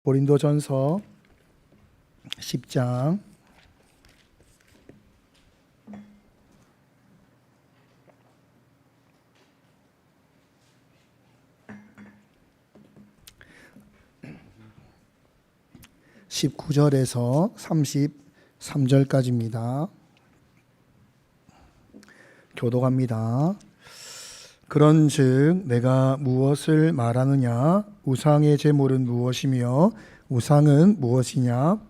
고린도전서 10장 19절에서 33절까지입니다. 교독합니다. 그런즉 내가 무엇을 말하느냐? 우상의 제물은 무엇이며 우상은 무엇이냐?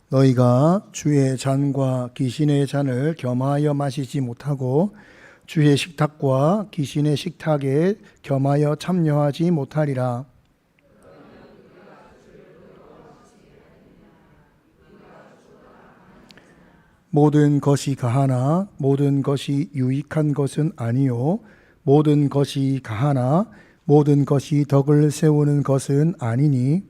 너희가 주의 잔과 귀신의 잔을 겸하여 마시지 못하고 주의 식탁과 귀신의 식탁에 겸하여 참여하지 못하리라. 모든 것이 가하나 모든 것이 유익한 것은 아니요 모든 것이 가하나 모든 것이 덕을 세우는 것은 아니니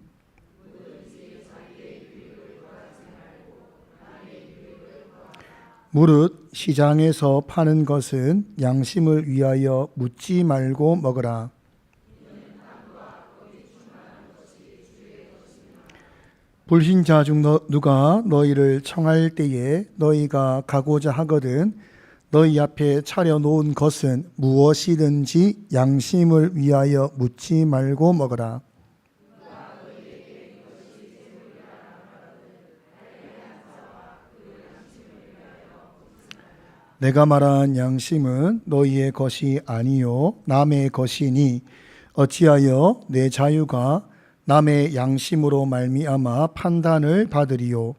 무릇 시장에서 파는 것은 양심을 위하여 묻지 말고 먹으라. 불신자 중 누가 너희를 청할 때에 너희가 가고자 하거든 너희 앞에 차려놓은 것은 무엇이든지 양심을 위하여 묻지 말고 먹으라. 내가 말한 양심은 너희의 것이 아니요 남의 것이니 어찌하여 내 자유가 남의 양심으로 말미암아 판단을 받으리요.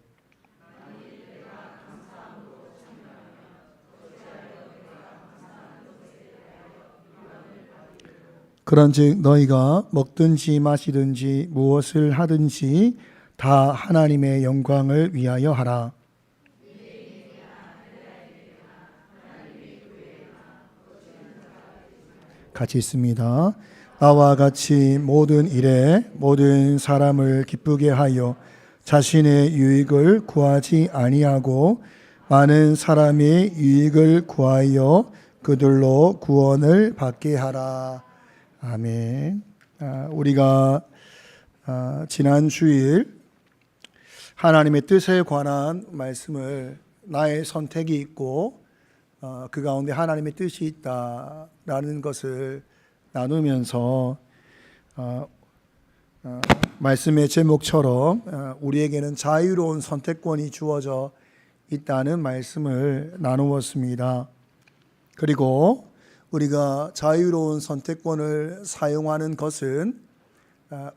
그런즉 너희가 먹든지 마시든지 무엇을 하든지 다 하나님의 영광을 위하여 하라. 같이 있습니다. 나와 같이 모든 일에 모든 사람을 기쁘게 하여 자신의 유익을 구하지 아니하고 많은 사람의 유익을 구하여 그들로 구원을 받게 하라. 아멘. 우리가 지난 주일 하나님의 뜻에 관한 말씀을 나의 선택이 있고 그 가운데 하나님의 뜻이 있다라는 것을 나누면서 말씀의 제목처럼 우리에게는 자유로운 선택권이 주어져 있다는 말씀을 나누었습니다. 그리고 우리가 자유로운 선택권을 사용하는 것은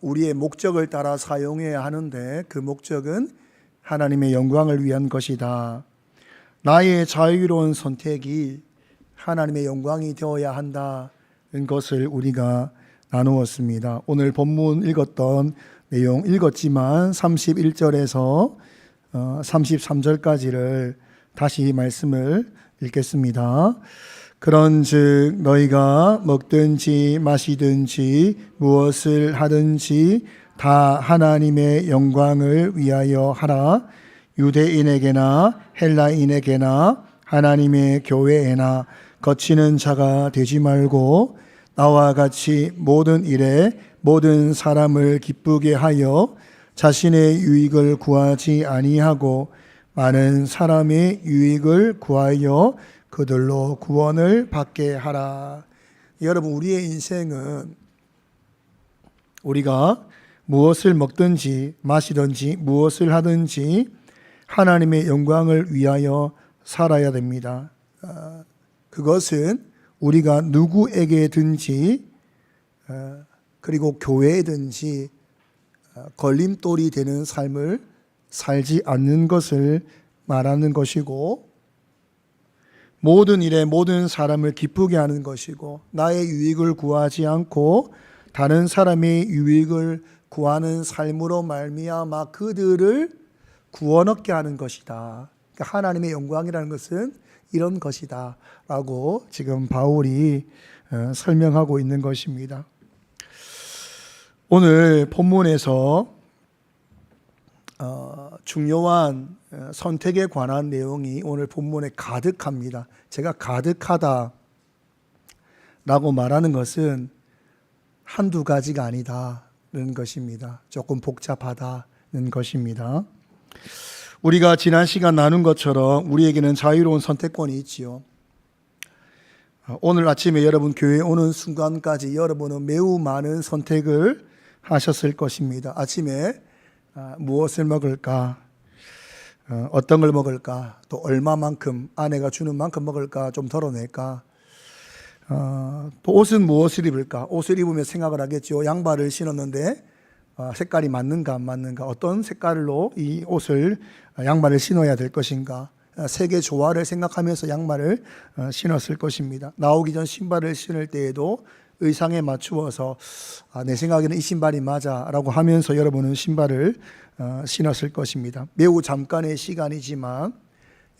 우리의 목적을 따라 사용해야 하는데 그 목적은 하나님의 영광을 위한 것이다. 나의 자유로운 선택이 하나님의 영광이 되어야 한다는 것을 우리가 나누었습니다. 오늘 본문 읽었던 내용 읽었지만 31절에서 33절까지를 다시 말씀을 읽겠습니다. 그런즉 너희가 먹든지 마시든지 무엇을 하든지 다 하나님의 영광을 위하여 하라. 유대인에게나 헬라인에게나 하나님의 교회에나 거치는 자가 되지 말고 나와 같이 모든 일에 모든 사람을 기쁘게 하여 자신의 유익을 구하지 아니하고 많은 사람의 유익을 구하여 그들로 구원을 받게 하라. 여러분, 우리의 인생은 우리가 무엇을 먹든지 마시든지 무엇을 하든지 하나님의 영광을 위하여 살아야 됩니다. 그것은 우리가 누구에게든지 그리고 교회에든지 걸림돌이 되는 삶을 살지 않는 것을 말하는 것이고 모든 일에 모든 사람을 기쁘게 하는 것이고 나의 유익을 구하지 않고 다른 사람의 유익을 구하는 삶으로 말미암아 그들을 구원 얻게 하는 것이다. 그러니까 하나님의 영광이라는 것은 이런 것이다 라고 지금 바울이 설명하고 있는 것입니다. 오늘 본문에서 중요한 선택에 관한 내용이 오늘 본문에 가득합니다. 제가 가득하다라고 말하는 것은 한두 가지가 아니다는 것입니다. 조금 복잡하다는 것입니다. 우리가 지난 시간 나눈 것처럼 우리에게는 자유로운 선택권이 있지요. 오늘 아침에 여러분 교회에 오는 순간까지 여러분은 매우 많은 선택을 하셨을 것입니다. 아침에 무엇을 먹을까? 어떤 걸 먹을까? 또 얼마만큼, 아내가 주는 만큼 먹을까? 좀 덜어낼까? 또 옷은 무엇을 입을까? 옷을 입으면 생각을 하겠죠. 양말을 신었는데 색깔이 맞는가 안 맞는가? 어떤 색깔로 이 옷을, 양말을 신어야 될 것인가? 색의 조화를 생각하면서 양말을 신었을 것입니다. 나오기 전 신발을 신을 때에도 의상에 맞추어서 내 생각에는 이 신발이 맞아 라고 하면서 여러분은 신발을 신었을 것입니다. 매우 잠깐의 시간이지만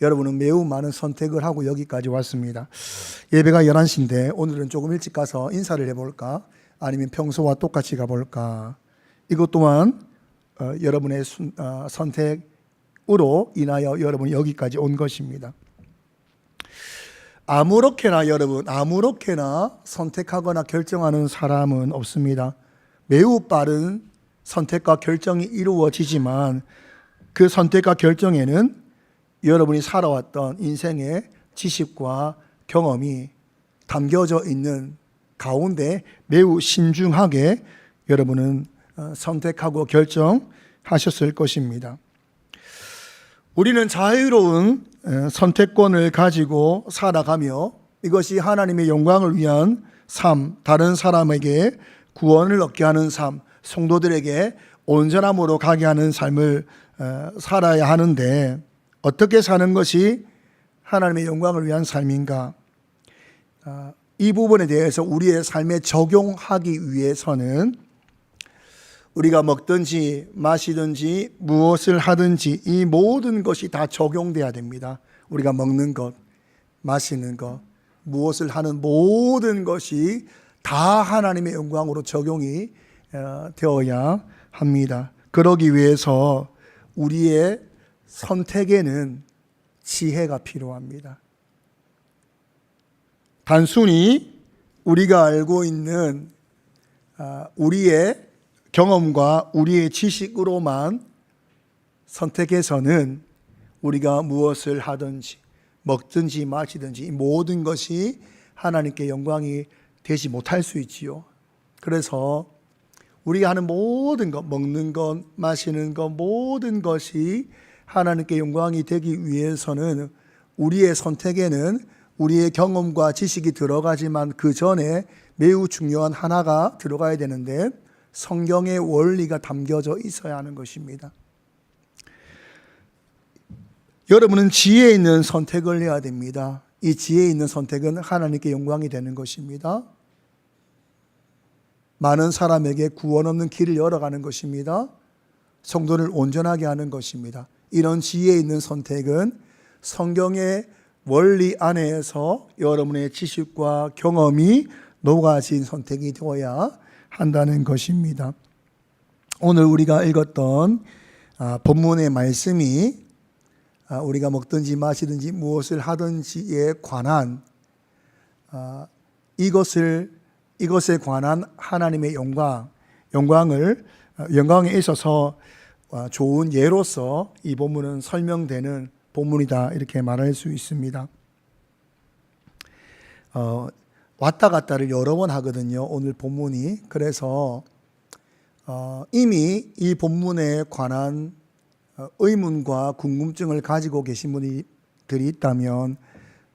여러분은 매우 많은 선택을 하고 여기까지 왔습니다. 예배가 11시인데 오늘은 조금 일찍 가서 인사를 해볼까? 아니면 평소와 똑같이 가볼까? 이것 또한 여러분의 선택으로 인하여 여러분이 여기까지 온 것입니다. 아무렇게나 여러분, 아무렇게나 선택하거나 결정하는 사람은 없습니다. 매우 빠른 선택과 결정이 이루어지지만 그 선택과 결정에는 여러분이 살아왔던 인생의 지식과 경험이 담겨져 있는 가운데 매우 신중하게 여러분은 선택하고 결정하셨을 것입니다. 우리는 자유로운 선택권을 가지고 살아가며 이것이 하나님의 영광을 위한 삶, 다른 사람에게 구원을 얻게 하는 삶, 성도들에게 온전함으로 가게 하는 삶을 살아야 하는데 어떻게 사는 것이 하나님의 영광을 위한 삶인가? 이 부분에 대해서 우리의 삶에 적용하기 위해서는 우리가 먹든지 마시든지 무엇을 하든지 이 모든 것이 다 적용돼야 됩니다. 우리가 먹는 것, 마시는 것, 무엇을 하는 모든 것이 다 하나님의 영광으로 적용이 되어야 합니다. 그러기 위해서 우리의 선택에는 지혜가 필요합니다. 단순히 우리가 알고 있는 우리의 경험과 우리의 지식으로만 선택해서는 우리가 무엇을 하든지 먹든지 마시든지 이 모든 것이 하나님께 영광이 되지 못할 수 있지요. 그래서 우리가 하는 모든 것, 먹는 것, 마시는 것, 모든 것이 하나님께 영광이 되기 위해서는 우리의 선택에는 우리의 경험과 지식이 들어가지만 그 전에 매우 중요한 하나가 들어가야 되는데 성경의 원리가 담겨져 있어야 하는 것입니다. 여러분은 지혜 있는 선택을 해야 됩니다. 이 지혜 있는 선택은 하나님께 영광이 되는 것입니다. 많은 사람에게 구원 없는 길을 열어가는 것입니다. 성도를 온전하게 하는 것입니다. 이런 지혜 있는 선택은 성경의 원리 안에서 여러분의 지식과 경험이 녹아진 선택이 되어야 한다는 것입니다. 오늘 우리가 읽었던 본문의 말씀이 우리가 먹든지 마시든지 무엇을 하든지에 관한 이것에 관한 하나님의 영광에 있어서 좋은 예로서 이 본문은 설명되는 본문이다 이렇게 말할 수 있습니다. 왔다 갔다를 여러 번 하거든요. 오늘 본문이. 그래서 이미 이 본문에 관한 의문과 궁금증을 가지고 계신 분들이 있다면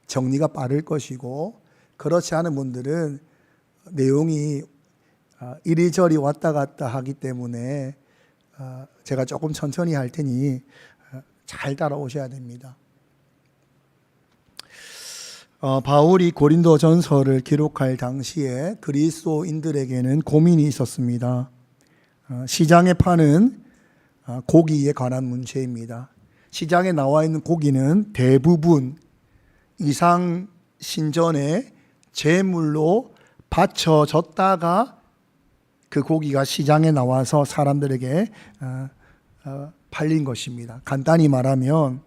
정리가 빠를 것이고 그렇지 않은 분들은 내용이 이리저리 왔다 갔다 하기 때문에 제가 조금 천천히 할 테니 잘 따라오셔야 됩니다. 바울이 고린도 전서를 기록할 당시에 그리스도인들에게는 고민이 있었습니다. 시장에 파는 고기에 관한 문제입니다. 시장에 나와 있는 고기는 대부분 이상 신전의 제물로 바쳐졌다가 그 고기가 시장에 나와서 사람들에게 팔린 것입니다. 간단히 말하면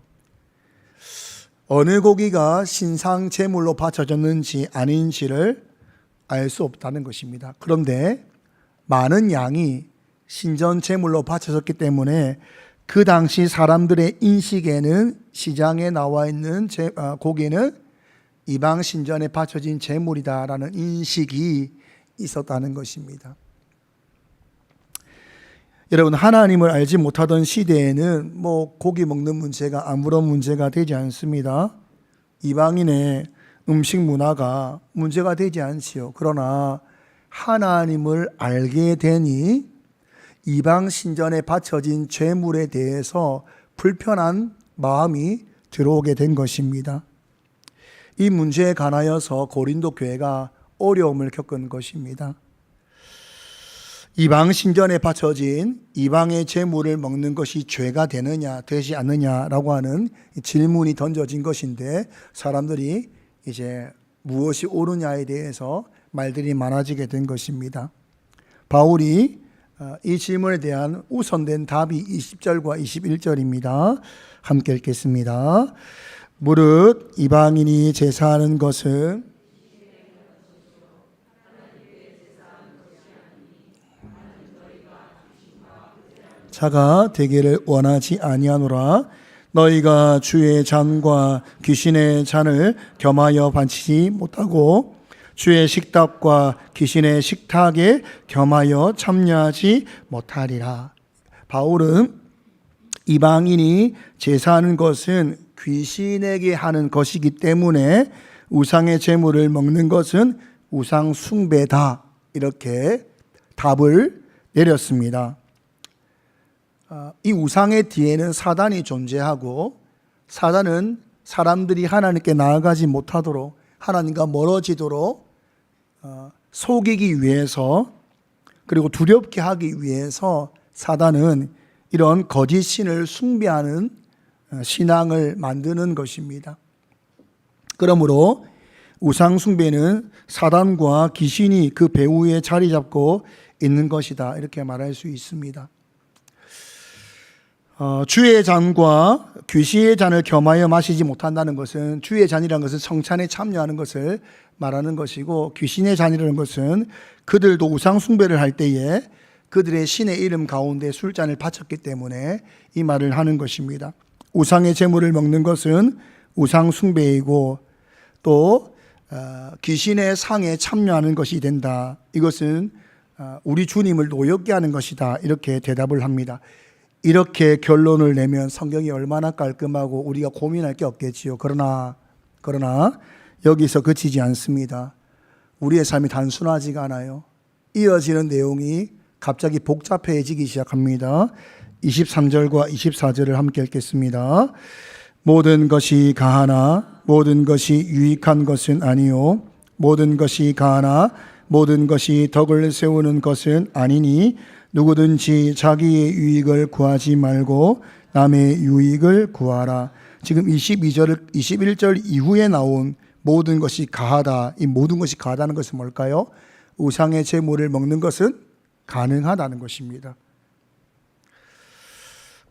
어느 고기가 신상 제물로 바쳐졌는지 아닌지를 알 수 없다는 것입니다. 그런데 많은 양이 신전 제물로 바쳐졌기 때문에 그 당시 사람들의 인식에는 시장에 나와 있는 고기는 이방 신전에 바쳐진 제물이다라는 인식이 있었다는 것입니다. 여러분, 하나님을 알지 못하던 시대에는 고기 먹는 문제가 아무런 문제가 되지 않습니다. 이방인의 음식 문화가 문제가 되지 않지요. 그러나 하나님을 알게 되니 이방 신전에 바쳐진 제물에 대해서 불편한 마음이 들어오게 된 것입니다. 이 문제에 관하여서 고린도 교회가 어려움을 겪은 것입니다. 이방 신전에 바쳐진 이방의 제물을 먹는 것이 죄가 되느냐 되지 않느냐라고 하는 질문이 던져진 것인데 사람들이 이제 무엇이 옳으냐에 대해서 말들이 많아지게 된 것입니다. 바울이 이 질문에 대한 우선된 답이 20절과 21절입니다. 함께 읽겠습니다. 무릇 이방인이 제사하는 것은 자가 되기를 원하지 아니하노라. 너희가 주의 잔과 귀신의 잔을 겸하여 바치지 못하고 주의 식탁과 귀신의 식탁에 겸하여 참여하지 못하리라. 바울은 이방인이 제사하는 것은 귀신에게 하는 것이기 때문에 우상의 제물을 먹는 것은 우상 숭배다, 이렇게 답을 내렸습니다. 이 우상의 뒤에는 사단이 존재하고 사단은 사람들이 하나님께 나아가지 못하도록, 하나님과 멀어지도록 속이기 위해서, 그리고 두렵게 하기 위해서 사단은 이런 거짓 신을 숭배하는 신앙을 만드는 것입니다. 그러므로 우상 숭배는 사단과 귀신이 그 배후에 자리 잡고 있는 것이다, 이렇게 말할 수 있습니다. 주의 잔과 귀신의 잔을 겸하여 마시지 못한다는 것은, 주의 잔이라는 것은 성찬에 참여하는 것을 말하는 것이고, 귀신의 잔이라는 것은 그들도 우상 숭배를 할 때에 그들의 신의 이름 가운데 술잔을 바쳤기 때문에 이 말을 하는 것입니다. 우상의 제물을 먹는 것은 우상 숭배이고 또 귀신의 상에 참여하는 것이 된다. 이것은 우리 주님을 노엽게 하는 것이다, 이렇게 대답을 합니다. 이렇게 결론을 내면 성경이 얼마나 깔끔하고 우리가 고민할 게 없겠지요. 그러나 여기서 그치지 않습니다. 우리의 삶이 단순하지가 않아요. 이어지는 내용이 갑자기 복잡해지기 시작합니다. 23절과 24절을 함께 읽겠습니다. 모든 것이 가하나 모든 것이 유익한 것은 아니요, 모든 것이 가하나 모든 것이 덕을 세우는 것은 아니니 누구든지 자기의 유익을 구하지 말고 남의 유익을 구하라. 지금 21절 이후에 나온 모든 것이 가하다, 이 모든 것이 가하다는 것은 뭘까요? 우상의 제물을 먹는 것은 가능하다는 것입니다.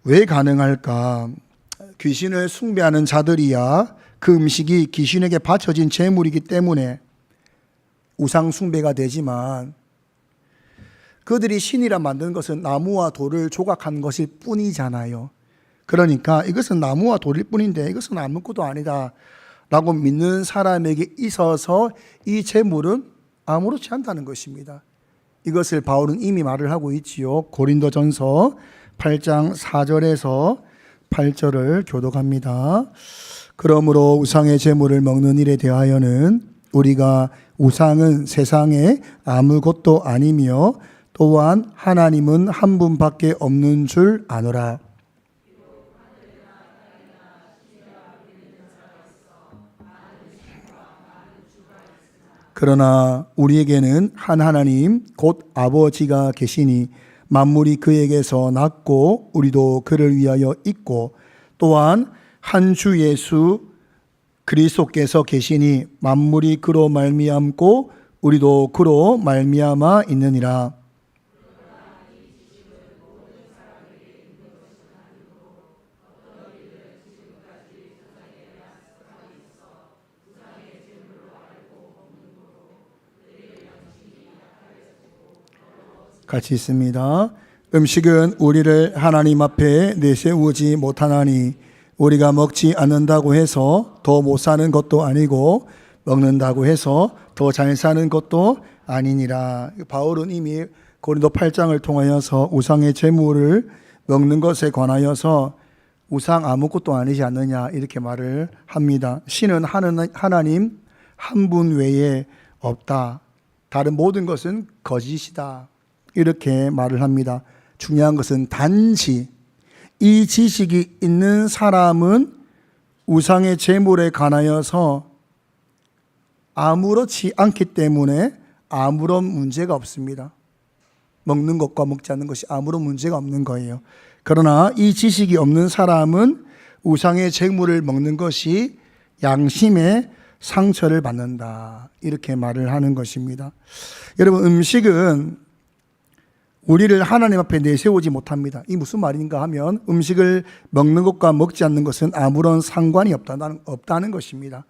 왜 가능할까? 귀신을 숭배하는 자들이야 그 음식이 귀신에게 바쳐진 제물이기 때문에 우상 숭배가 되지만, 그들이 신이라 만든 것은 나무와 돌을 조각한 것일 뿐이잖아요. 그러니까 이것은 나무와 돌일 뿐인데 이것은 아무것도 아니다 라고 믿는 사람에게 있어서 이 제물은 아무렇지 않다는 것입니다. 이것을 바울은 이미 말을 하고 있지요. 고린도전서 8장 4절에서 8절을 교독합니다. 그러므로 우상의 제물을 먹는 일에 대하여는 우리가 우상은 세상에 아무것도 아니며 또한 하나님은 한 분밖에 없는 줄 아노라. 그러나 우리에게는 한 하나님 곧 아버지가 계시니 만물이 그에게서 났고 우리도 그를 위하여 있고, 또한 한 주 예수 그리스도께서 계시니 만물이 그로 말미암고 우리도 그로 말미암아 있느니라. 같이 있습니다. 음식은 우리를 하나님 앞에 내세우지 못하나니 우리가 먹지 않는다고 해서 더 못 사는 것도 아니고 먹는다고 해서 더 잘 사는 것도 아니니라. 바울은 이미 고린도 8장을 통하여서 우상의 제물을 먹는 것에 관하여서 우상 아무것도 아니지 않느냐 이렇게 말을 합니다. 신은 하나님 한 분 외에 없다. 다른 모든 것은 거짓이다. 이렇게 말을 합니다. 중요한 것은 단지 이 지식이 있는 사람은 우상의 제물에 관하여서 아무렇지 않기 때문에 아무런 문제가 없습니다. 먹는 것과 먹지 않는 것이 아무런 문제가 없는 거예요. 그러나 이 지식이 없는 사람은 우상의 제물을 먹는 것이 양심의 상처를 받는다. 이렇게 말을 하는 것입니다. 여러분, 음식은 우리를 하나님 앞에 내세우지 못합니다. 이 무슨 말인가 하면 음식을 먹는 것과 먹지 않는 것은 아무런 상관이 없다는 것입니다.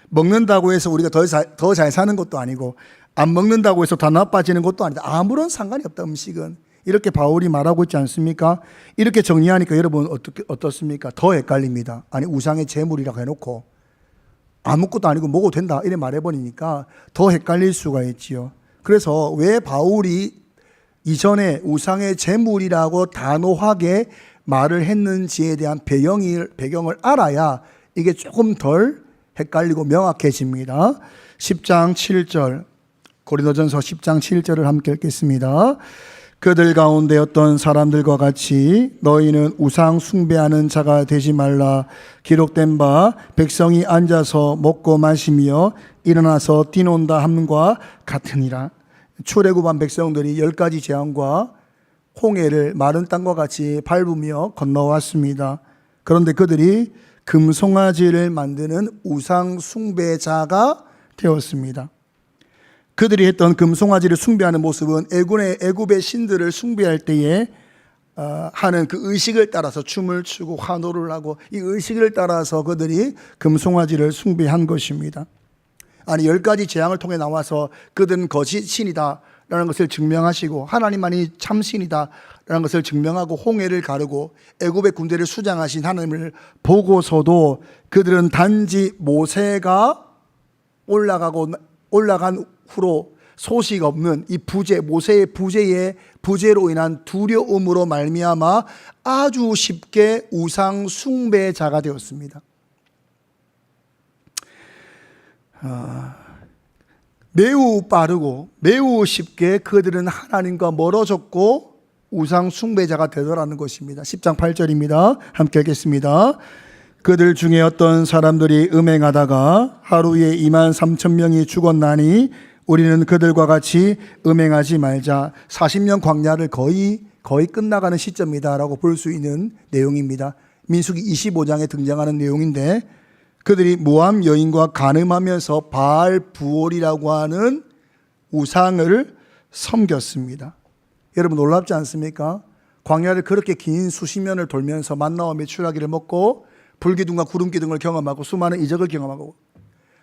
먹는다고 해서 우리가 더 잘 사는 것도 아니고 안 먹는다고 해서 더 나빠지는 것도 아니다. 아무런 상관이 없다, 음식은. 이렇게 바울이 말하고 있지 않습니까? 이렇게 정리하니까 여러분 어떻습니까? 더 헷갈립니다. 아니, 우상의 제물이라고 해놓고 아무것도 아니고 먹어도 된다 이렇게 말해버리니까 더 헷갈릴 수가 있지요. 그래서 왜 바울이 이전에 우상의 제물이라고 단호하게 말을 했는지에 대한 배경을 알아야 이게 조금 덜 헷갈리고 명확해집니다. 10장 7절, 고린도전서 10장 7절을 함께 읽겠습니다. 그들 가운데 어떤 사람들과 같이 너희는 우상 숭배하는 자가 되지 말라. 기록된 바 백성이 앉아서 먹고 마시며 일어나서 뛰논다 함과 같으니라. 출애굽한 백성들이 10가지 재앙과 홍해를 마른 땅과 같이 밟으며 건너왔습니다. 그런데 그들이 금송아지를 만드는 우상 숭배자가 되었습니다. 그들이 했던 금송아지를 숭배하는 모습은 애굽의 신들을 숭배할 때에 하는 그 의식을 따라서 춤을 추고 환호를 하고 이 의식을 따라서 그들이 금송아지를 숭배한 것입니다. 아니, 10가지 재앙을 통해 나와서 그들은 거짓신이다 라는 것을 증명하시고 하나님만이 참신이다 라는 것을 증명하고 홍해를 가르고 애굽의 군대를 수장하신 하나님을 보고서도 그들은 단지 모세가 올라간 후로 소식 없는 이 모세의 부재로 인한 두려움으로 말미암아 아주 쉽게 우상 숭배자가 되었습니다. 매우 빠르고 매우 쉽게 그들은 하나님과 멀어졌고 우상 숭배자가 되더라는 것입니다. 10장 8절입니다. 함께 읽겠습니다. 그들 중에 어떤 사람들이 음행하다가 하루에 23,000명이 죽었나니 우리는 그들과 같이 음행하지 말자. 40년 광야를 거의 끝나가는 시점이다라고 볼 수 있는 내용입니다. 민수기 25장에 등장하는 내용인데 그들이 모함 여인과 간음하면서 바알 부올이라고 하는 우상을 섬겼습니다. 여러분 놀랍지 않습니까? 광야를 그렇게 긴 수십 년을 돌면서 만나와 메추라기를 먹고 불기둥과 구름기둥을 경험하고 수많은 이적을 경험하고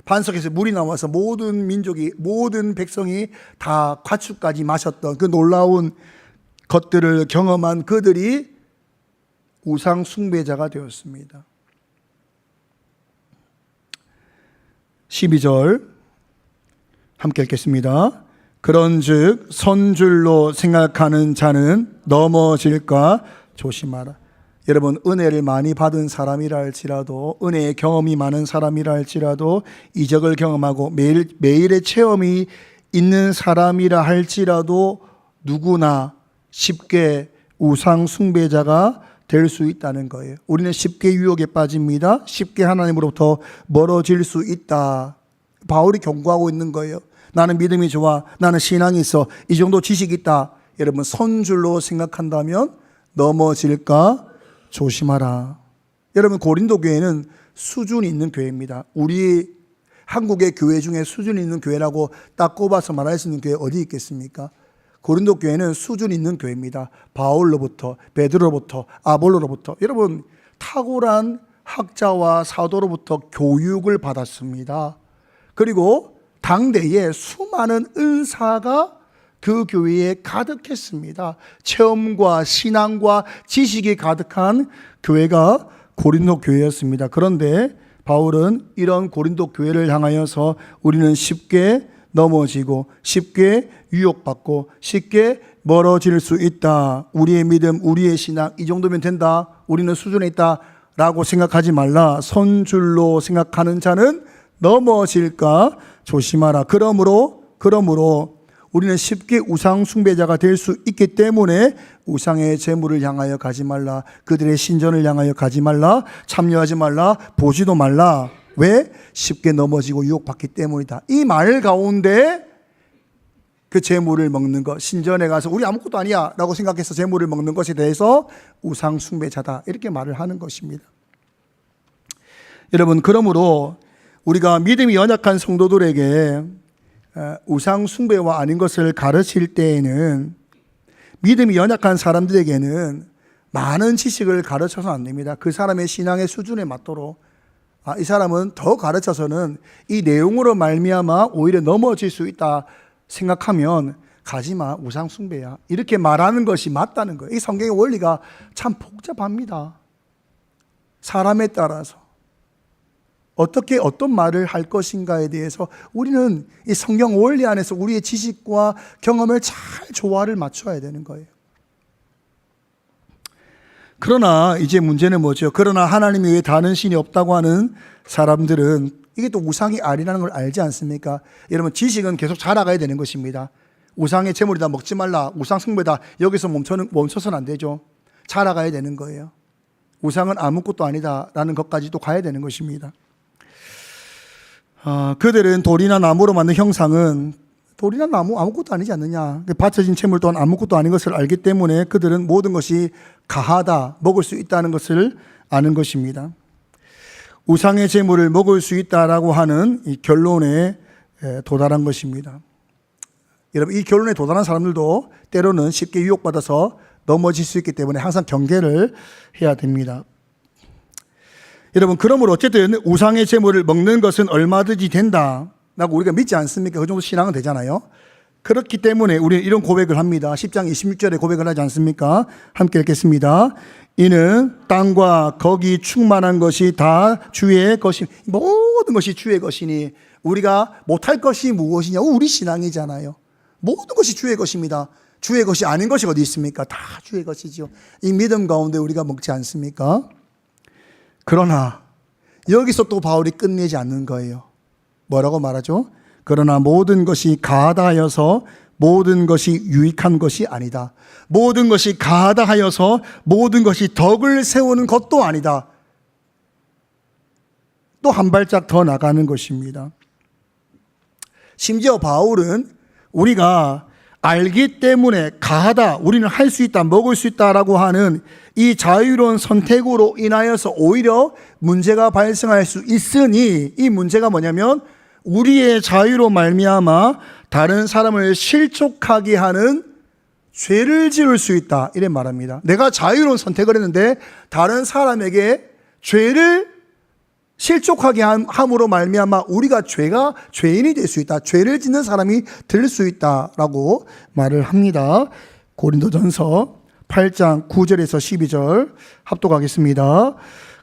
반석에서 물이 나와서 모든 백성이 다 과축까지 마셨던 그 놀라운 것들을 경험한 그들이 우상 숭배자가 되었습니다. 12절 함께 읽겠습니다. 그런즉 선줄로 생각하는 자는 넘어질까 조심하라. 여러분, 은혜를 많이 받은 사람이라 할지라도, 은혜의 경험이 많은 사람이라 할지라도, 이적을 경험하고 매일의 체험이 있는 사람이라 할지라도 누구나 쉽게 우상 숭배자가 될 수 있다는 거예요. 우리는 쉽게 유혹에 빠집니다. 쉽게 하나님으로부터 멀어질 수 있다. 바울이 경고하고 있는 거예요. 나는 믿음이 좋아, 나는 신앙이 있어, 이 정도 지식이 있다. 여러분, 선줄로 생각한다면 넘어질까 조심하라. 여러분, 고린도 교회는 수준이 있는 교회입니다. 우리 한국의 교회 중에 수준이 있는 교회라고 딱 꼽아서 말할 수 있는 교회 어디 있겠습니까? 고린도 교회는 수준이 있는 교회입니다. 바울로부터, 베드로로부터, 아볼로로부터 여러분 탁월한 학자와 사도로부터 교육을 받았습니다. 그리고 당대에 수많은 은사가 그 교회에 가득했습니다. 체험과 신앙과 지식이 가득한 교회가 고린도 교회였습니다. 그런데 바울은 이런 고린도 교회를 향하여서 우리는 쉽게 넘어지고 쉽게 유혹받고 쉽게 멀어질 수 있다. 우리의 믿음, 우리의 신앙 이 정도면 된다. 우리는 수준에 있다 라고 생각하지 말라. 손줄로 생각하는 자는 넘어질까 조심하라. 그러므로 우리는 쉽게 우상 숭배자가 될 수 있기 때문에 우상의 제물을 향하여 가지 말라. 그들의 신전을 향하여 가지 말라. 참여하지 말라. 보지도 말라. 왜? 쉽게 넘어지고 유혹받기 때문이다. 이 말 가운데 그 제물을 먹는 것, 신전에 가서 우리 아무것도 아니야 라고 생각해서 제물을 먹는 것에 대해서 우상 숭배자다 이렇게 말을 하는 것입니다. 여러분, 그러므로 우리가 믿음이 연약한 성도들에게 우상 숭배와 아닌 것을 가르칠 때에는 믿음이 연약한 사람들에게는 많은 지식을 가르쳐서 안 됩니다. 그 사람의 신앙의 수준에 맞도록 이 사람은 더 가르쳐서는 이 내용으로 말미암아 오히려 넘어질 수 있다 생각하면 가지마, 우상 숭배야 이렇게 말하는 것이 맞다는 거예요. 이 성경의 원리가 참 복잡합니다. 사람에 따라서 어떻게 어떤 말을 할 것인가에 대해서 우리는 이 성경 원리 안에서 우리의 지식과 경험을 잘 조화를 맞춰야 되는 거예요. 그러나 이제 문제는 뭐죠? 그러나 하나님 외에 다른 신이 없다고 하는 사람들은 이게 또 우상이 아니라는 걸 알지 않습니까? 여러분, 지식은 계속 자라가야 되는 것입니다. 우상의 제물이다, 먹지 말라, 우상 숭배다, 여기서 멈춰서는 안 되죠. 자라가야 되는 거예요. 우상은 아무것도 아니다라는 것까지 또 가야 되는 것입니다. 그들은 돌이나 나무로 만든 형상은 돌이나 나무 아무것도 아니지 않느냐, 바쳐진 채물 또한 아무것도 아닌 것을 알기 때문에 그들은 모든 것이 가하다, 먹을 수 있다는 것을 아는 것입니다. 우상의 제물을 먹을 수 있다라고 하는 이 결론에 도달한 것입니다. 여러분, 이 결론에 도달한 사람들도 때로는 쉽게 유혹받아서 넘어질 수 있기 때문에 항상 경계를 해야 됩니다. 여러분, 그러므로 어쨌든 우상의 제물을 먹는 것은 얼마든지 된다라고 우리가 믿지 않습니까? 그 정도 신앙은 되잖아요. 그렇기 때문에 우리는 이런 고백을 합니다. 10장 26절에 고백을 하지 않습니까? 함께 읽겠습니다. 이는 땅과 거기 충만한 것이 다 주의 것이, 모든 것이 주의 것이니 우리가 못할 것이 무엇이냐고, 우리 신앙이잖아요. 모든 것이 주의 것입니다. 주의 것이 아닌 것이 어디 있습니까? 다 주의 것이죠. 이 믿음 가운데 우리가 먹지 않습니까? 그러나 여기서 또 바울이 끝내지 않는 거예요. 뭐라고 말하죠? 그러나 모든 것이 가하다 하여서 모든 것이 유익한 것이 아니다. 모든 것이 가하다 하여서 모든 것이 덕을 세우는 것도 아니다. 또 한 발짝 더 나가는 것입니다. 심지어 바울은 우리가 알기 때문에 가하다, 우리는 할 수 있다, 먹을 수 있다라고 하는 이 자유로운 선택으로 인하여서 오히려 문제가 발생할 수 있으니, 이 문제가 뭐냐면 우리의 자유로 말미암아 다른 사람을 실족하게 하는 죄를 지을 수 있다, 이래 말합니다. 내가 자유로운 선택을 했는데 다른 사람에게 죄를 실족하게 함으로 말미암아 우리가 죄인이 될 수 있다, 죄를 짓는 사람이 될 수 있다라고 말을 합니다. 고린도전서 8장 9절에서 12절 합독하겠습니다.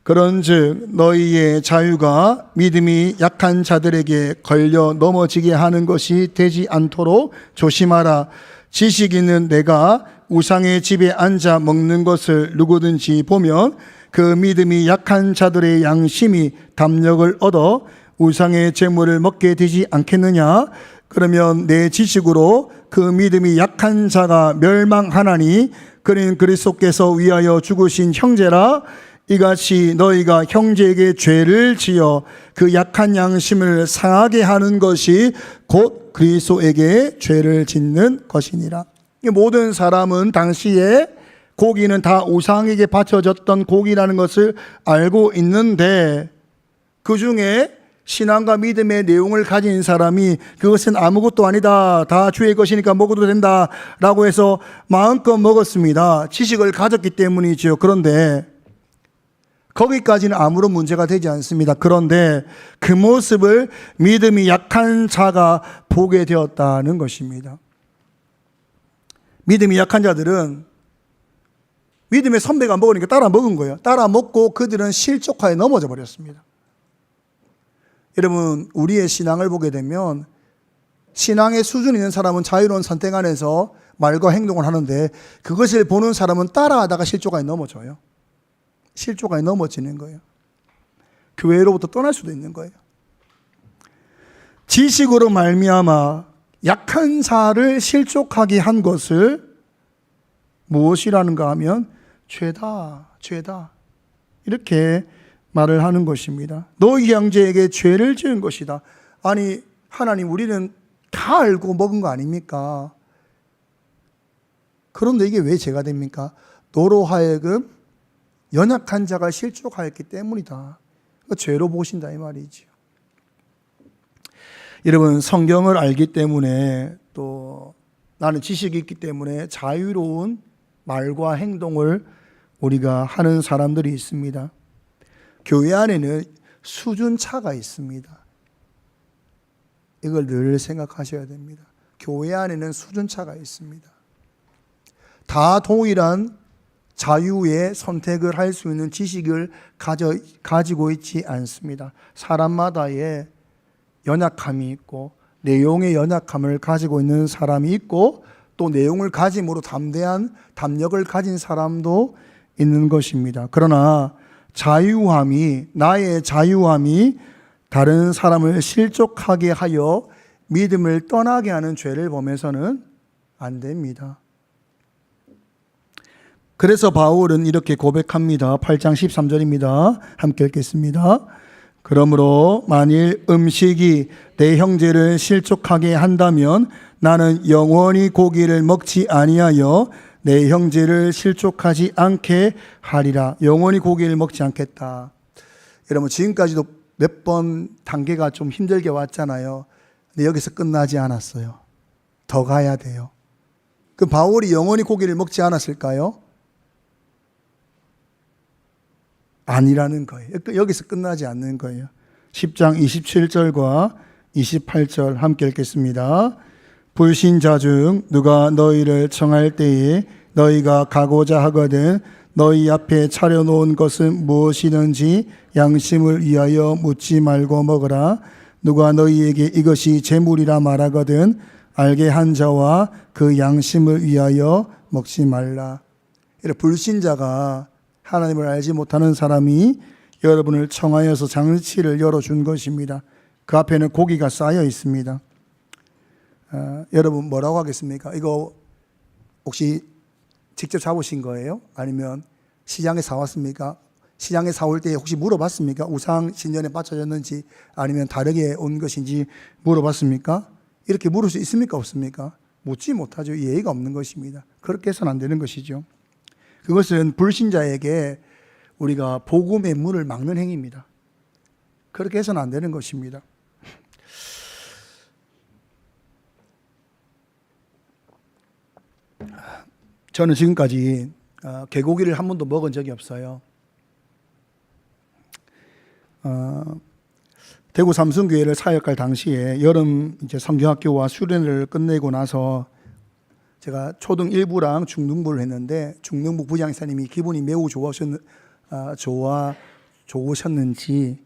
그런즉 너희의 자유가 믿음이 약한 자들에게 걸려 넘어지게 하는 것이 되지 않도록 조심하라. 지식 있는 내가 우상의 집에 앉아 먹는 것을 누구든지 보면 그 믿음이 약한 자들의 양심이 담력을 얻어 우상의 제물을 먹게 되지 않겠느냐? 그러면 내 지식으로 그 믿음이 약한 자가 멸망하나니 그는 그리스도께서 위하여 죽으신 형제라. 이같이 너희가 형제에게 죄를 지어 그 약한 양심을 상하게 하는 것이 곧 그리스도에게 죄를 짓는 것이니라. 모든 사람은 당시에 고기는 다 우상에게 바쳐졌던 고기라는 것을 알고 있는데, 그 중에 신앙과 믿음의 내용을 가진 사람이 그것은 아무것도 아니다, 다 주의 것이니까 먹어도 된다 라고 해서 마음껏 먹었습니다. 지식을 가졌기 때문이죠. 그런데 거기까지는 아무런 문제가 되지 않습니다. 그런데 그 모습을 믿음이 약한 자가 보게 되었다는 것입니다. 믿음이 약한 자들은 믿음의 선배가 먹으니까 따라 먹은 거예요. 따라 먹고 그들은 실족하에 넘어져 버렸습니다. 여러분, 우리의 신앙을 보게 되면 신앙의 수준이 있는 사람은 자유로운 선택 안에서 말과 행동을 하는데 그것을 보는 사람은 따라하다가 실족하에 넘어져요. 실족하에 넘어지는 거예요. 교회로부터 떠날 수도 있는 거예요. 지식으로 말미암아 약한 자를 실족하게 한 것을 무엇이라는가 하면 죄다 이렇게 말을 하는 것입니다. 너희 형제에게 죄를 지은 것이다. 아니 하나님, 우리는 다 알고 먹은 거 아닙니까? 그런데 이게 왜 죄가 됩니까? 너로 하여금 연약한 자가 실족하였기 때문이다. 죄로 보신다 이 말이죠. 여러분, 성경을 알기 때문에 또 나는 지식이 있기 때문에 자유로운 말과 행동을 우리가 하는 사람들이 있습니다. 교회 안에는 수준 차가 있습니다. 이걸 늘 생각하셔야 됩니다. 교회 안에는 수준 차가 있습니다. 다 동일한 자유의 선택을 할 수 있는 지식을 가지고 있지 않습니다. 사람마다의 연약함이 있고 내용의 연약함을 가지고 있는 사람이 있고 또 내용을 가짐으로 담대한 담력을 가진 사람도 있는 것입니다. 그러나 나의 자유함이 다른 사람을 실족하게 하여 믿음을 떠나게 하는 죄를 범해서는 안 됩니다. 그래서 바울은 이렇게 고백합니다. 8장 13절입니다. 함께 읽겠습니다. 그러므로 만일 음식이 내 형제를 실족하게 한다면 나는 영원히 고기를 먹지 아니하여 내 형제를 실족하지 않게 하리라. 영원히 고기를 먹지 않겠다. 여러분, 지금까지도 몇 번 단계가 좀 힘들게 왔잖아요. 근데 여기서 끝나지 않았어요. 더 가야 돼요. 그럼 바울이 영원히 고기를 먹지 않았을까요? 아니라는 거예요. 여기서 끝나지 않는 거예요. 10장 27절과 28절 함께 읽겠습니다. 불신자 중 누가 너희를 청할 때에 너희가 가고자 하거든 너희 앞에 차려놓은 것은 무엇이든지 양심을 위하여 묻지 말고 먹으라. 누가 너희에게 이것이 재물이라 말하거든 알게 한 자와 그 양심을 위하여 먹지 말라. 불신자가 하나님을 알지 못하는 사람이 여러분을 청하여서 잔치를 열어준 것입니다. 그 앞에는 고기가 쌓여 있습니다. 여러분 뭐라고 하겠습니까? 이거 혹시 직접 잡으신 거예요? 아니면 시장에 사왔습니까? 시장에 사올 때 혹시 물어봤습니까? 우상 신전에 바쳐졌는지 아니면 다르게 온 것인지 물어봤습니까? 이렇게 물을 수 있습니까? 없습니까? 묻지 못하죠. 예의가 없는 것입니다. 그렇게 해서는 안 되는 것이죠. 그것은 불신자에게 우리가 복음의 문을 막는 행위입니다. 그렇게 해서는 안 되는 것입니다. 저는 지금까지 개고기를 한 번도 먹은 적이 없어요. 대구 삼성교회를 사역할 당시에 여름 이제 성경학교와 수련회를 끝내고 나서 제가 초등 1부랑 중등부를 했는데 중등부 부장사님이 기분이 매우 좋으셨는지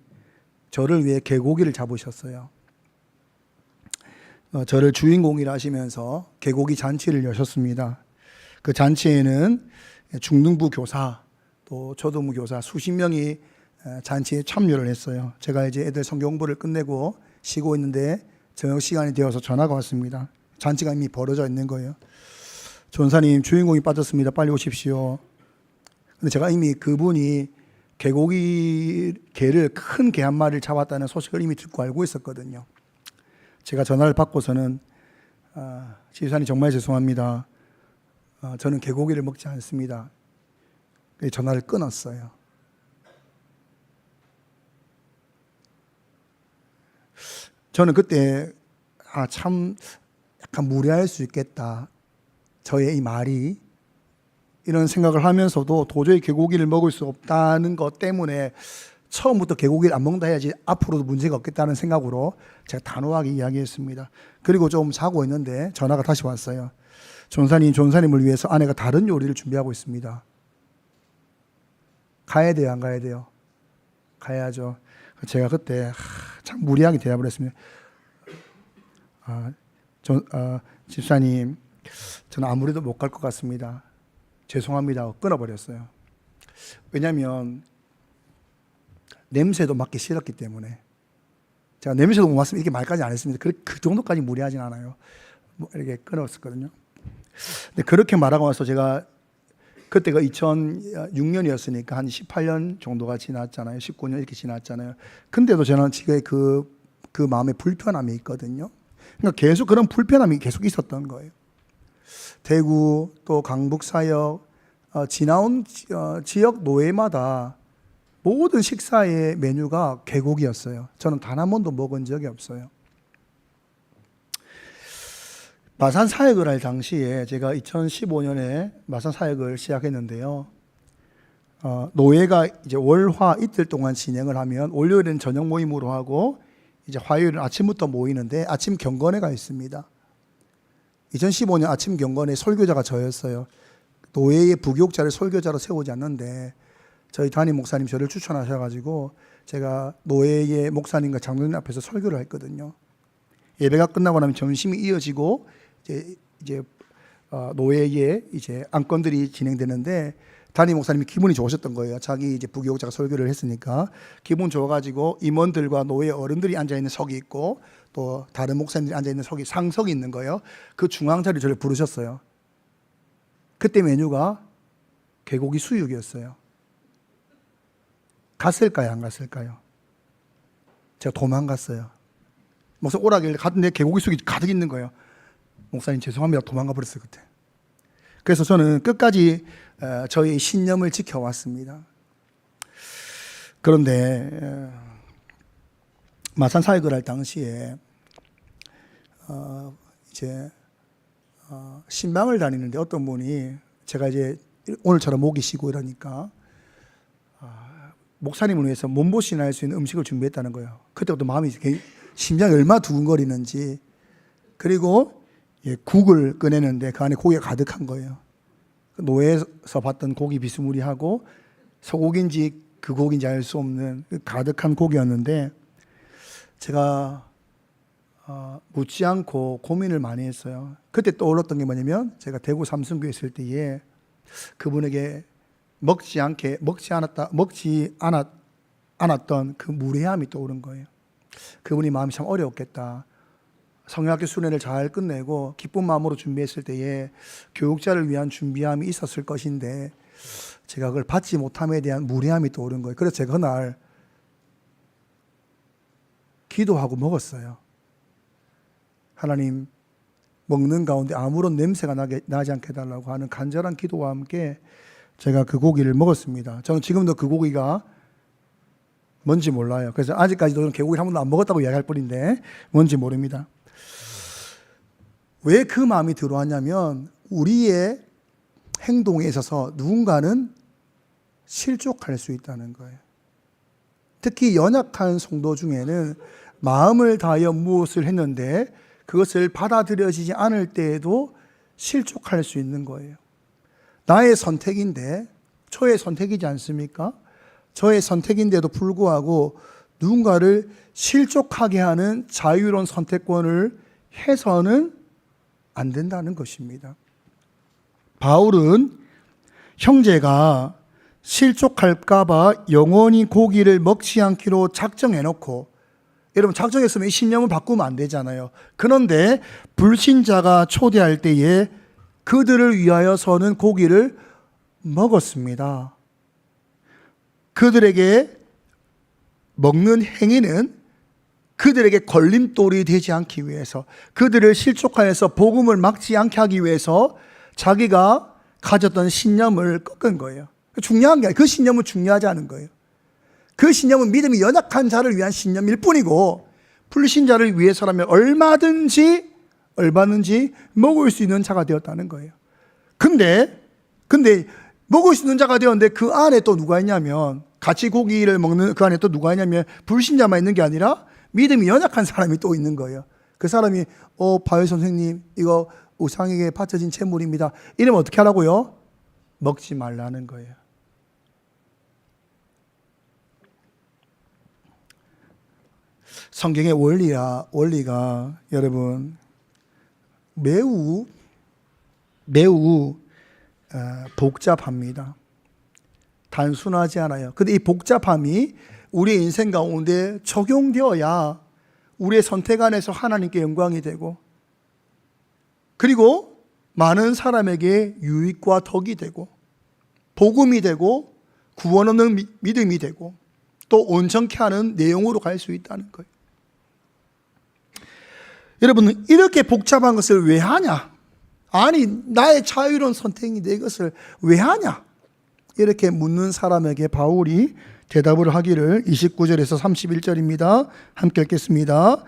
저를 위해 개고기를 잡으셨어요. 저를 주인공이라 하시면서 개고기 잔치를 여셨습니다. 그 잔치에는 중등부 교사 또 초등부 교사 수십 명이 잔치에 참여를 했어요. 제가 이제 애들 성경 공부를 끝내고 쉬고 있는데 저녁 시간이 되어서 전화가 왔습니다. 잔치가 이미 벌어져 있는 거예요. 전사님, 주인공이 빠졌습니다. 빨리 오십시오. 근데 제가 이미 그분이 개를 큰 개 한 마리를 잡았다는 소식을 이미 듣고 알고 있었거든요. 제가 전화를 받고서는 지휘사님 정말 죄송합니다. 저는 개고기를 먹지 않습니다. 전화를 끊었어요. 저는 그때 참 약간 무례할 수 있겠다. 저의 이 말이 이런 생각을 하면서도 도저히 개고기를 먹을 수 없다는 것 때문에 처음부터 개고기를 안 먹는다 해야지 앞으로도 문제가 없겠다는 생각으로 제가 단호하게 이야기했습니다. 그리고 좀 자고 있는데 전화가 다시 왔어요. 전사님을 위해서 아내가 다른 요리를 준비하고 있습니다. 가야 돼요, 안 가야 돼요? 가야죠. 제가 그때 참 무리하게 대답을 했습니다. 집사님, 저는 아무래도 못 갈 것 같습니다. 죄송합니다 하고 끊어버렸어요. 왜냐하면 냄새도 맡기 싫었기 때문에. 제가 냄새도 못 맡으면 이렇게 말까지 안 했습니다. 그 정도까지 무리하진 않아요. 이렇게 끊었었거든요. 근데 그렇게 말하고 나서 제가 그때가 2006년이었으니까 한 18년 정도가 지났잖아요. 19년 이렇게 지났잖아요. 근데도 저는 지금 그 마음에 불편함이 있거든요. 그러니까 계속 그런 불편함이 계속 있었던 거예요. 대구 또 강북 사역 지나온 지역 노예마다 모든 식사의 메뉴가 개고기였어요. 저는 단 한 번도 먹은 적이 없어요. 마산 사역을 할 당시에 제가 2015년에 마산 사역을 시작했는데요. 노예가 이제 월화 이틀 동안 진행을 하면 월요일은 저녁 모임으로 하고 이제 화요일은 아침부터 모이는데 아침 경건회가 있습니다. 2015년 아침 경건회 설교자가 저였어요. 노예의 부교육자를 설교자로 세우지 않는데 저희 담임 목사님 저를 추천하셔가지고 제가 노예의 목사님과 장로님 앞에서 설교를 했거든요. 예배가 끝나고 나면 점심이 이어지고 이제 노예의 이제 안건들이 진행되는데 담임 목사님이 기분이 좋으셨던 거예요. 자기 이제 부교육자가 설교를 했으니까 기분 좋아가지고 임원들과 노예 어른들이 앉아 있는 석이 있고 또 다른 목사님들이 앉아 있는 석이 상석이 있는 거예요. 그 중앙 자리 저를 부르셨어요. 그때 메뉴가 개고기 수육이었어요. 갔을까요, 안 갔을까요? 제가 도망갔어요. 목사 오라길래 갔는데 개고기 수육이 가득 있는 거예요. 목사님 죄송합니다. 도망가 버렸어요 그때. 그래서 저는 끝까지 저희 신념을 지켜왔습니다. 그런데 마산 사역을 할 당시에 이제 신방을 다니는데 어떤 분이 제가 이제 오늘처럼 목이 쉬고 이러니까 목사님을 위해서 몸보신을 할 수 있는 음식을 준비했다는 거예요. 그때부터 마음이 심장이 얼마나 두근거리는지. 그리고 국을 꺼내는데 그 안에 고기가 가득한 거예요. 노예에서 봤던 고기 비스무리하고 소고기인지 그 고기인지 알 수 없는 가득한 고기였는데 제가 묻지 않고 고민을 많이 했어요. 그때 떠올랐던 게 뭐냐면 제가 대구 삼성교회 있을 때에 그분에게 먹지 않았던 그 무례함이 떠오른 거예요. 그분이 마음이 참 어려웠겠다. 성형학교 수련을 잘 끝내고 기쁜 마음으로 준비했을 때에 교육자를 위한 준비함이 있었을 것인데 제가 그걸 받지 못함에 대한 무례함이 떠오른 거예요. 그래서 제가 그날 기도하고 먹었어요. 하나님, 먹는 가운데 아무런 냄새가 나지 않게 해달라고 하는 간절한 기도와 함께 제가 그 고기를 먹었습니다. 저는 지금도 그 고기가 뭔지 몰라요. 그래서 아직까지도 개고기를 한 번도 안 먹었다고 이야기할 뿐인데 뭔지 모릅니다. 왜 그 마음이 들어왔냐면 우리의 행동에 있어서 누군가는 실족할 수 있다는 거예요. 특히 연약한 성도 중에는 마음을 다하여 무엇을 했는데 그것을 받아들여지지 않을 때에도 실족할 수 있는 거예요. 나의 선택인데 저의 선택이지 않습니까? 저의 선택인데도 불구하고 누군가를 실족하게 하는 자유로운 선택권을 해서는 안 된다는 것입니다. 바울은 형제가 실족할까봐 영원히 고기를 먹지 않기로 작정해놓고, 여러분 작정했으면 이 신념을 바꾸면 안 되잖아요. 그런데 불신자가 초대할 때에 그들을 위하여서는 고기를 먹었습니다. 그들에게 먹는 행위는 그들에게 걸림돌이 되지 않기 위해서, 그들을 실족하여서 복음을 막지 않게 하기 위해서 자기가 가졌던 신념을 꺾은 거예요. 중요한 게 아니에요. 그 신념은 중요하지 않은 거예요. 그 신념은 믿음이 연약한 자를 위한 신념일 뿐이고 불신자를 위해서라면 얼마든지 먹을 수 있는 자가 되었다는 거예요. 근데 먹을 수 있는 자가 되었는데 그 안에 또 누가 있냐면, 같이 고기를 먹는 그 안에 또 누가 있냐면 불신자만 있는 게 아니라 믿음이 연약한 사람이 또 있는 거예요. 그 사람이 바위 선생님 이거 우상에게 바쳐진 제물입니다. 이러면 어떻게 하라고요? 먹지 말라는 거예요. 성경의 원리가 여러분 매우 복잡합니다. 단순하지 않아요. 근데 이 복잡함이 우리의 인생 가운데 적용되어야 우리의 선택 안에서 하나님께 영광이 되고, 그리고 많은 사람에게 유익과 덕이 되고, 복음이 되고, 구원 얻는 믿음이 되고, 또 온전케 하는 내용으로 갈 수 있다는 거예요. 여러분, 이렇게 복잡한 것을 왜 하냐? 아니, 나의 자유로운 선택인데 이것을 왜 하냐? 이렇게 묻는 사람에게 바울이 대답을 하기를 29절에서 31절입니다. 함께 읽겠습니다.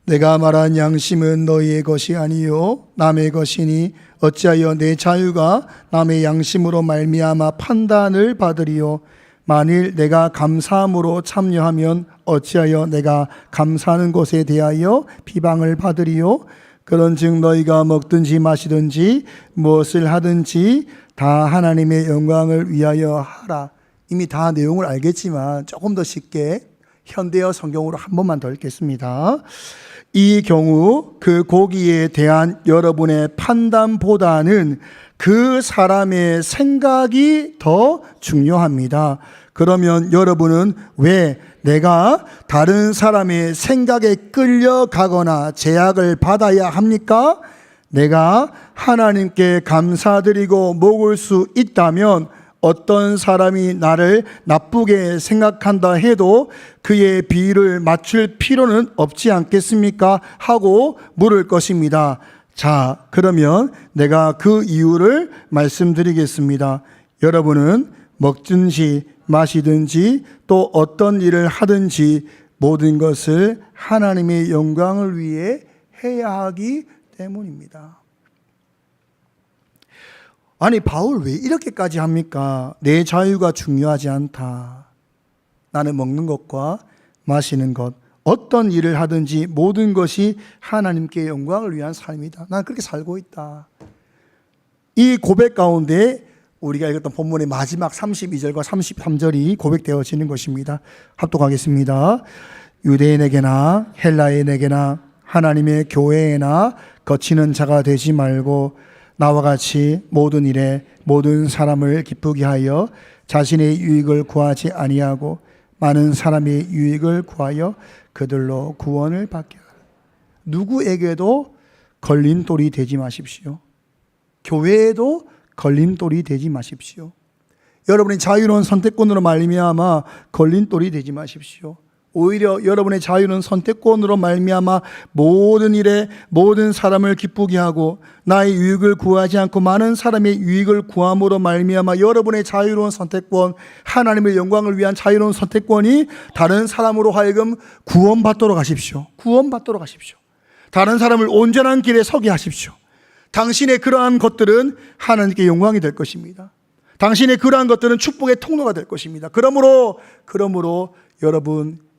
내가 말한 양심은 너희의 것이 아니요 남의 것이니 어찌하여 내 자유가 남의 양심으로 말미암아 판단을 받으리요. 만일 내가 감사함으로 참여하면 어찌하여 내가 감사하는 것에 대하여 비방을 받으리요. 그런즉 너희가 먹든지 마시든지 무엇을 하든지 다 하나님의 영광을 위하여 하라. 이미 다 내용을 알겠지만 조금 더 쉽게 현대어 성경으로 한 번만 더 읽겠습니다. 이 경우 그 고기에 대한 여러분의 판단보다는 그 사람의 생각이 더 중요합니다. 그러면 여러분은 왜 내가 다른 사람의 생각에 끌려가거나 제약을 받아야 합니까? 내가 하나님께 감사드리고 먹을 수 있다면 어떤 사람이 나를 나쁘게 생각한다 해도 그의 비위를 맞출 필요는 없지 않겠습니까? 하고 물을 것입니다. 자, 그러면 내가 그 이유를 말씀드리겠습니다. 여러분은 먹든지 마시든지 또 어떤 일을 하든지 모든 것을 하나님의 영광을 위해 해야 하기 때문입니다. 아니, 바울 왜 이렇게까지 합니까? 내 자유가 중요하지 않다. 나는 먹는 것과 마시는 것, 어떤 일을 하든지 모든 것이 하나님께 영광을 위한 삶이다. 나는 그렇게 살고 있다. 이 고백 가운데 우리가 읽었던 본문의 마지막 32절과 33절이 고백되어지는 것입니다. 합독하겠습니다. 유대인에게나 헬라인에게나 하나님의 교회에나 거치는 자가 되지 말고 나와 같이 모든 일에 모든 사람을 기쁘게 하여 자신의 유익을 구하지 아니하고 많은 사람의 유익을 구하여 그들로 구원을 받게 하라. 누구에게도 걸림돌이 되지 마십시오. 교회에도 걸림돌이 되지 마십시오. 여러분의 자유로운 선택권으로 말미암아 걸림돌이 되지 마십시오. 오히려 여러분의 자유는 선택권으로 말미암아 모든 일에 모든 사람을 기쁘게 하고 나의 유익을 구하지 않고 많은 사람의 유익을 구함으로 말미암아 여러분의 자유로운 선택권, 하나님의 영광을 위한 자유로운 선택권이 다른 사람으로 하여금 구원받도록 하십시오. 구원받도록 하십시오. 다른 사람을 온전한 길에 서게 하십시오. 당신의 그러한 것들은 하나님께 영광이 될 것입니다. 당신의 그러한 것들은 축복의 통로가 될 것입니다. 그러므로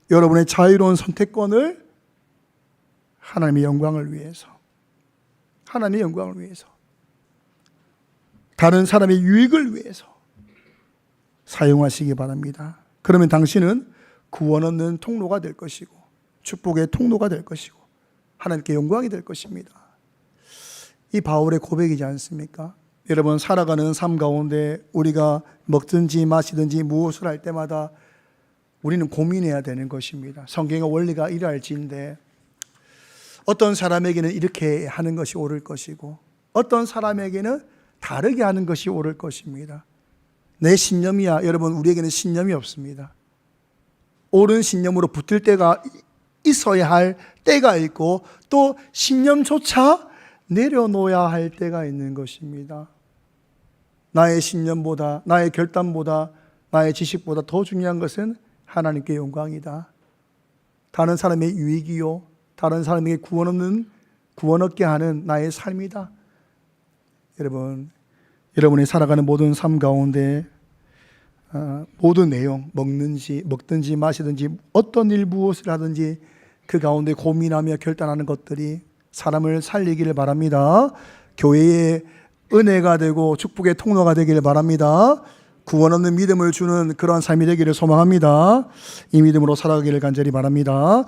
여러분의 자유로운 선택권을 하나님의 영광을 위해서, 다른 사람의 유익을 위해서 사용하시기 바랍니다. 그러면 당신은 구원 얻는 통로가 될 것이고 축복의 통로가 될 것이고 하나님께 영광이 될 것입니다. 이 바울의 고백이지 않습니까? 여러분, 살아가는 삶 가운데 우리가 먹든지 마시든지 무엇을 할 때마다 우리는 고민해야 되는 것입니다. 성경의 원리가 이러할지인데 어떤 사람에게는 이렇게 하는 것이 옳을 것이고 어떤 사람에게는 다르게 하는 것이 옳을 것입니다. 내 신념이야. 여러분, 우리에게는 신념이 없습니다. 옳은 신념으로 붙을 때가 있어야 할 때가 있고 또 신념조차 내려놓아야 할 때가 있는 것입니다. 나의 신념보다, 나의 결단보다, 나의 지식보다 더 중요한 것은 하나님께 영광이다. 다른 사람의 유익이요, 다른 사람에게 구원 얻게 하는 나의 삶이다. 여러분이 살아가는 모든 삶 가운데 모든 내용, 먹든지 마시든지 어떤 일 무엇을 하든지 그 가운데 고민하며 결단하는 것들이 사람을 살리기를 바랍니다. 교회의 은혜가 되고 축복의 통로가 되기를 바랍니다. 구원 없는 믿음을 주는 그러한 삶이 되기를 소망합니다. 이 믿음으로 살아가기를 간절히 바랍니다.